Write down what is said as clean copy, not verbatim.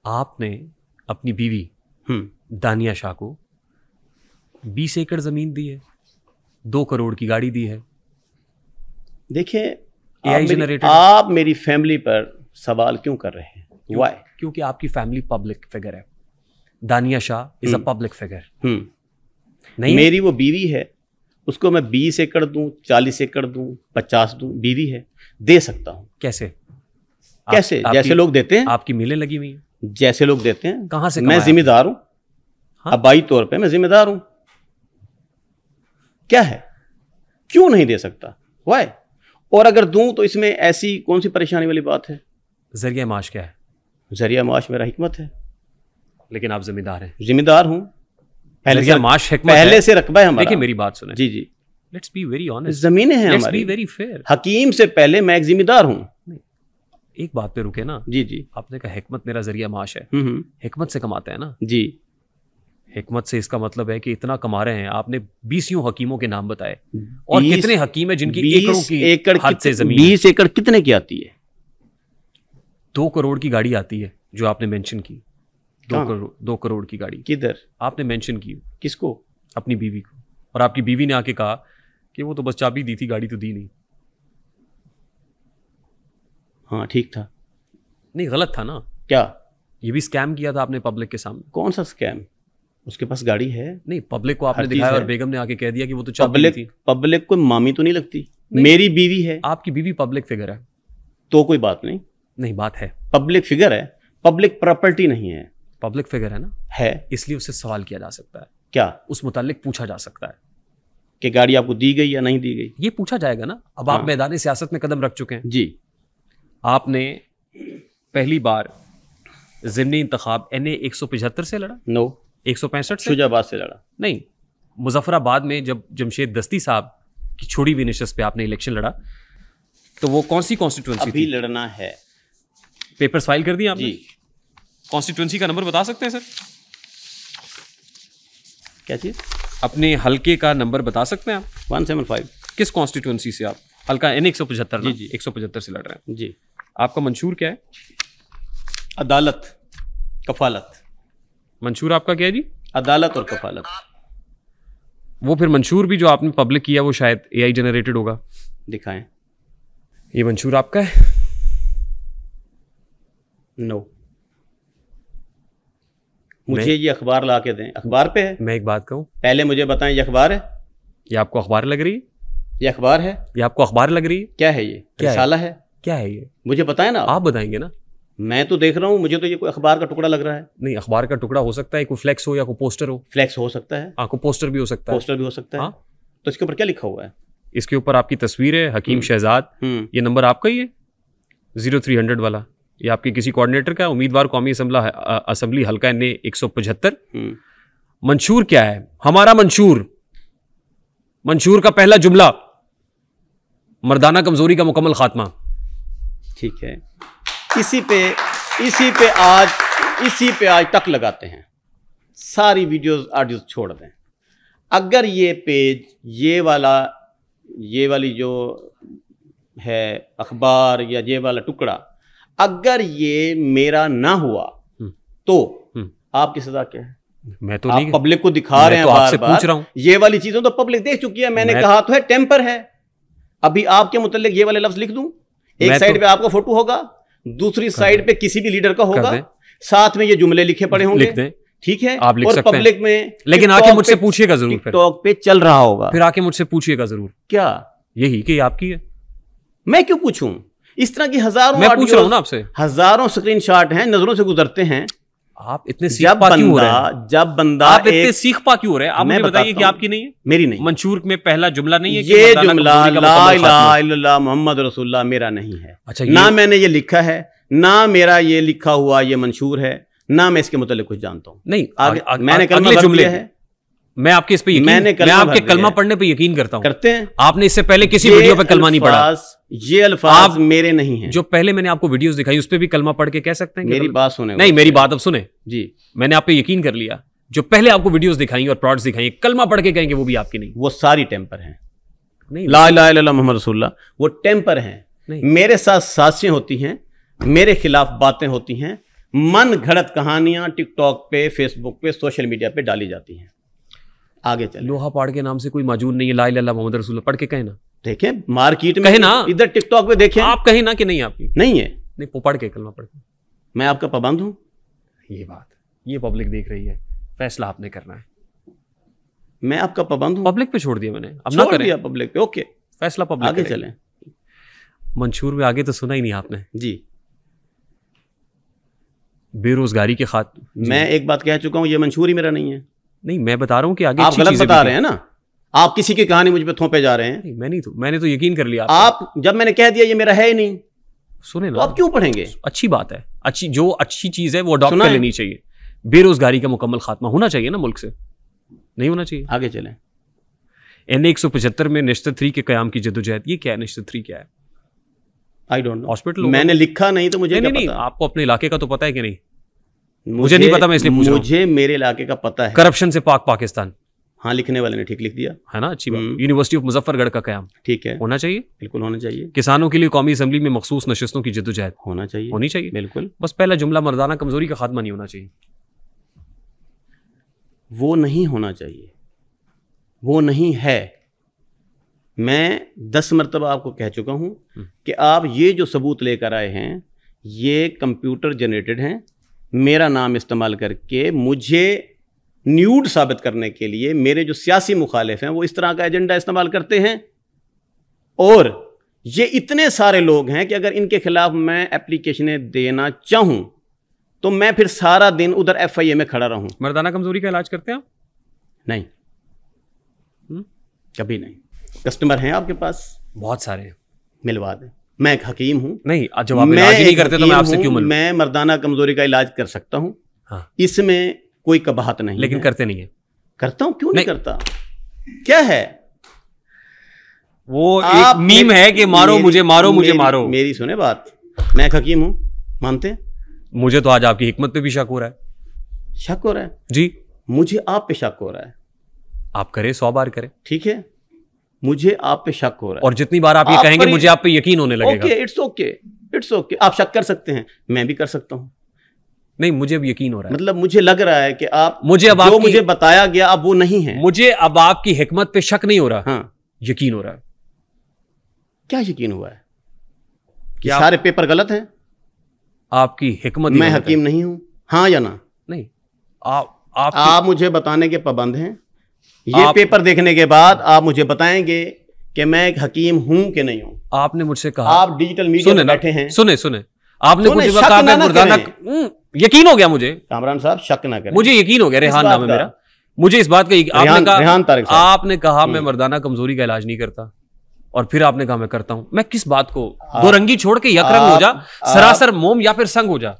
आपने अपनी बीवी दानिया शाह को 20 एकड़ जमीन दी है, 2 करोड़ की गाड़ी दी है। देखिए आप मेरी फैमिली पर सवाल क्यों कर रहे हैं? Why? क्योंकि आपकी फैमिली पब्लिक फिगर है। दानिया Shah is a public figure. नहीं, मेरी वो बीवी है, उसको मैं 20 एकड़ दूं, 40 एकड़ दूं, 50 दूं, बीवी है, दे सकता हूं। कैसे? कैसे? जैसे लोग देते हैं। आपकी मिलें लगी हुई हैं। जैसे लोग देते हैं। कहां से? मैं जिम्मेदार हूं। हाँ? आबाई तौर पे मैं जिम्मेदार हूं। क्या है, क्यों नहीं दे सकता? वाई? और अगर दूं तो इसमें ऐसी कौन सी परेशानी वाली बात है? जरिया माश क्या है? जरिया माश मेरा हिकमत है। लेकिन आप जिम्मेदार हैं। जिम्मेदार हूं। पहले से रकबा है हमारा। देखिए मेरी बात सुने। जी जी, लेट्स बी वेरी ऑनेस्ट। जमीनें हैं लेट्स हमारी। Be very fair. हकीम से पहले मैं एक जिम्मेदार हूं। एक बात पे रुके ना। जी जी, आपने कहा हिकमत मेरा जरिया माश है। हिकमत से कमाते हैं ना जी। हिकमत से इसका मतलब है कि इतना कमा रहे हैं। आपने 20 हकीमों के नाम बताए, और कितने हकीम है जिनकी एकड़ों की हद से जमीन। 20 एकड़ कितने की आती है? 2 करोड़ की गाड़ी आती है जो आपने मेंशन की। 2 करोड़ की गाड़ी किधर आपने मेंशन की? किसको? अपनी बीवी को। और आपकी बीवी ने आके कहा कि वो तो बस चाबी दी थी, गाड़ी तो दी नहीं। हाँ ठीक था। नहीं, गलत था ना? क्या? ये भी स्कैम किया था आपने पब्लिक के सामने। कौन सा स्कैम? उसके पास गाड़ी है। नहीं, पब्लिक को आपने दिखाया और बेगम ने आके कह दिया कि वो तो चाबी थी। पब्लिक को मामी तो नहीं लगती। मेरी बीवी है। आपकी बीवी पब्लिक फिगर है तो कोई बात नहीं। नहीं, बात है। पब्लिक फिगर है, पब्लिक प्रॉपर्टी नहीं है। पब्लिक फिगर है ना? है, इसलिए उससे सवाल किया जा सकता है। क्या? उस मुतालिक पूछा जा सकता है कि गाड़ी आपको दी गई या नहीं दी गई। ये पूछा जाएगा ना। अब आप मैदान सियासत में कदम रख चुके हैं। जी। आपने पहली बार ज़िमनी इंतखाब NA 175 से लड़ा? नो, 165 से। शुजाबाद से लड़ा। नहीं, मुजफ्फराबाद में जब जमशेद दस्ती साहब की छोड़ी हुई नशस्त पे आपने इलेक्शन लड़ा, तो वो कौन सी कॉन्स्टिट्यूंसी अभी थी? लड़ना है। पेपर्स फाइल कर दिए आपने? जी। कॉन्स्टिट्यूंसी का नंबर बता सकते हैं सर? क्या चीज? अपने हलके का नंबर बता सकते हैं आप? 175। किस कॉन्स्टिट्यूंसी से आप? हल्का NA 175 ना? जी। 175 से लड़ रहे हैं जी। आपका मंशूर क्या है? अदालत, कफालत। मंशूर आपका क्या है जी? अदालत और कफालत। वो फिर मंशूर भी जो आपने पब्लिक किया वो शायद AI जनरेटेड होगा। दिखाएं। ये मंशूर आपका है? नो। मुझे ये अखबार ला के दें। अखबार पे है। मैं एक बात कहूं, पहले मुझे बताएं, ये अखबार है? ये आपको अखबार लग रही है? ये अखबार है? ये आपको अखबार लग रही है? क्या है ये? रिसाला है? क्या है ये? मुझे बताएं ना। आप बताएंगे ना। मैं तो देख रहा हूं, मुझे तो ये कोई अखबार का टुकड़ा लग रहा है। नहीं, अखबार का टुकड़ा हो सकता है, कोई फ्लेक्स हो या कोई पोस्टर हो। फ्लेक्स हो सकता है। हाँ, कोई पोस्टर भी हो सकता है। पोस्टर भी हो सकता है। हाँ? तो इसके ऊपर क्या लिखा हुआ है? इसके ऊपर आपकी तस्वीर है, हकीम शहजाद। ये नंबर आपका ही है 0300 वाला? ये आपके किसी कोऑर्डिनेटर का? उम्मीदवार कौमी असम्बली हल्का NA 175। मंशूर क्या है? हमारा मंशूर का पहला जुमला, मर्दाना कमजोरी का मुकम्मल खात्मा। ठीक है। इसी पे आज टक लगाते हैं। सारी वीडियोस ऑडियोस छोड़ दें। अगर ये पेज, ये वाली जो है अखबार या ये वाला टुकड़ा, अगर ये मेरा ना हुआ तो आपकी सजा क्या है? मैं तो आप नहीं, पब्लिक को दिखा रहे हैं, आपसे पूछ रहा हूं। ये वाली चीजों तो पब्लिक देख चुकी है। मैंने कहा तो है टेम्पर है। अभी आपके मुतालिक ये वाले लफ्ज लिख दूं? एक साइड पे आपका फोटो होगा, दूसरी साइड पे किसी भी लीडर का होगा, साथ में ये जुमले लिखे पड़े होंगे। लिख दें। ठीक है, आप लिख और सकते पब्लिक हैं। में, लेकिन आके मुझसे पूछिएगा जरूर। टिकटॉक पे चल रहा होगा, फिर आके मुझसे पूछिएगा जरूर। क्या यही कि आपकी है? मैं क्यों पूछूं? इस तरह की हजारों, मैं पूछ रहा हूं ना आपसे, हजारों स्क्रीनशॉट हैं, नजरों से गुजरते हैं। आप इतने सीख पा क्यों हो रहे हैं? जब बंदा आप इतने सीख पा क्यों हो रहे हैं? आप मुझे बताइए कि आपकी नहीं है? मेरी नहीं। मंशूर में पहला जुमला नहीं है? ये जुमला ला इलाहा इल्लल्लाह मुहम्मद रसूलुल्लाह मेरा नहीं है। अच्छा, ना मैंने ये लिखा है, ना मेरा ये लिखा हुआ ये मंशूर है, ना मैं इसके मुतालिक कुछ जानता हूं। नहीं, मैंने कलमा जुमले है। मैं आपके इस पे यकीन, मैं आपके कलमा पढ़ने पे यकीन करता हूं। करते हैं। आपने इससे पहले किसी वीडियो पे कलमा नहीं पढ़ा। ये अल्फाज मेरे नहीं हैं। जो पहले मैंने आपको वीडियोस दिखाई उस पे भी कलमा पढ़ के कह सकते हैं? मेरी बात सुने। नहीं, मेरी बात अब सुने जी। मैंने आप पे यकीन कर लिया। जो पहले आपको वीडियोस दिखाई और प्लॉट्स दिखाई, कलमा पढ़ के कहेंगे वो भी आपकी नहीं। वो सारी टेम्पर हैं। नहीं, ला इलाहा इल्लल्लाह मुहम्मद रसूलुल्लाह वो टेम्पर हैं। मेरे साथ साजिशें होती हैं, मेरे खिलाफ बातें होती हैं, मन घड़त कहानियां टिकटॉक पे, फेसबुक पे, सोशल मीडिया पे डाली जाती हैं। आगे चले। लोहा पाड़ के नाम से कोई मौजूद नहीं है, ला इलाहा इल्लल्लाह मुहम्मद रसूलुल्लाह पढ़ के कहें ना, देखें मार्केट में कहे ना, इधर टिकटॉक पे देखें, आप कहें ना कि नहीं आपकी नहीं है, नहीं वो पढ़ के कलमा पढ़ के। मैं आपका पाबंद हूं? ये बात, ये पब्लिक देख रही है, फैसला आपने करना है। मैं आपका पाबंद हूं? पब्लिक पे छोड़ दिया मैंने, अब ना छोड़ करें, दिया पब्लिक पे, ओके फैसला पब्लिक आगे करेगी। चलें मंशूर में आगे तो सुना ही नहीं आपने, जी। बेरोजगारी के मैं एक बात कह चुका हूं, ये मंशूर ही मेरा नहीं है। नहीं मैं बता रहा हूं कि आगे आप अच्छी गलत चीजें बता भी रहे हैं ना, आप किसी की कहानी मुझ पे थोपे जा रहे हैं। नहीं, मैंने तो यकीन कर लिया आप जब मैंने कह दिया ये मेरा है ही नहीं, सुने तो ना, आप क्यों पढ़ेंगे? अच्छी बात है, जो अच्छी चीज है वो अडॉप्ट सुना कर है? लेनी चाहिए। बेरोजगारी का मुकम्मल खात्मा होना चाहिए ना मुल्क से, नहीं होना चाहिए। आगे चलें। NA 175 में नेशनल 3 के कयाम की जद्दोजहद, ये क्या है नेशनल 3 क्या है? आई डोंट नो, हॉस्पिटल मैंने लिखा नहीं तो मुझे क्या नहीं, पता? आपको अपने इलाके का तो पता है कि नहीं? मुझे नहीं पता, मैं इसलिए पूछ रहा हूं। मुझे मेरे इलाके का पता है। करप्शन से पाक पाकिस्तान, हाँ, लिखने वाले ने ठीक लिख दिया है ना, अच्छी बात। यूनिवर्सिटी ऑफ मुजफ्फरगढ़ का कयाम ठीक है, होना चाहिए, बिल्कुल होना चाहिए। किसानों के लिए कौमी असेंबली में मखसूस नशिस्तों की जद्दोजहद होना चाहिए, होनी चाहिए, बिल्कुल। बस पहला जुमला मर्दाना कमजोरी का खात्मा नहीं होना चाहिए। वो नहीं होना चाहिए, वो नहीं है। मैं 10 मरतबा आपको कह चुका हूं कि आप ये जो सबूत लेकर आए हैं ये कंप्यूटर जनरेटेड हैं। मेरा नाम इस्तेमाल करके मुझे न्यूड साबित करने के लिए मेरे जो सियासी मुखालिफ हैं वो इस तरह का एजेंडा इस्तेमाल करते हैं। और ये इतने सारे लोग हैं कि अगर इनके खिलाफ मैं एप्लीकेशनें देना चाहूं तो मैं फिर सारा दिन उधर FIA में खड़ा रहूं। मर्दाना कमजोरी का इलाज करते हैं आप? नहीं, कभी नहीं। कस्टमर हैं आपके पास? बहुत सारे हैं, मिलवा दें। मैं एक हकीम हूं। नहीं, जब आप इलाज ही नहीं करते तो मैं आपसे क्यों मिलूं? मैं मर्दाना कमजोरी का इलाज कर सकता हूं, हाँ। इसमें कोई कबाहत नहीं, लेकिन है। करते नहीं है। करता हूं, क्यों नहीं करता? क्या है वो एक मीम है कि मारो मुझे, मारो मुझे, मारो। मेरी सुने बात, मैं एक हकीम हूं, मानते हैं? मुझे तो आज आपकी हिकमत पे भी शक हो रहा है। शक हो रहा है जी? मुझे आप पे शक हो रहा है। आप करें, 100 बार करें, ठीक है, मुझे आप पे शक हो रहा है। और जितनी बार आप ये कहेंगे मुझे आप पे यकीन होने लगेगा। Okay, it's okay, it's okay. आप शक कर सकते हैं, मैं भी कर सकता हूं। नहीं, मुझे अब यकीन हो रहा है। मतलब मुझे लग रहा है कि आप मुझे अब जो मुझे बताया गया अब वो नहीं है। मुझे अब आपकी हिकमत पे शक नहीं हो रहा, हाँ, यकीन हो रहा है। क्या यकीन हुआ है कि सारे पेपर गलत हैं? आपकी हिकमत। मैं हकीम नहीं हूं, हाँ या ना? नहीं, आप मुझे बताने के पाबंद हैं। ये पेपर देखने के बाद आप मुझे बताएंगे कि मैं एक हकीम हूं कि नहीं हूं। आपने मुझसे कहा, आप डिजिटल मीडिया में बैठे हैं। सुने आपने मुझे शक कहा, ना मर्दाना यकीन हो गया मुझे। कामरान साहब, शक ना करें। मुझे यकीन हो गया, रेहान नाम है मेरा। मुझे इस बात का आपने कहा मैं मर्दाना कमजोरी का इलाज नहीं करता, और फिर आपने कहा मैं करता हूं। मैं किस बात को दो रंगी छोड़ के यकरंग हो जा, सरासर मोम या फिर संग हो जा।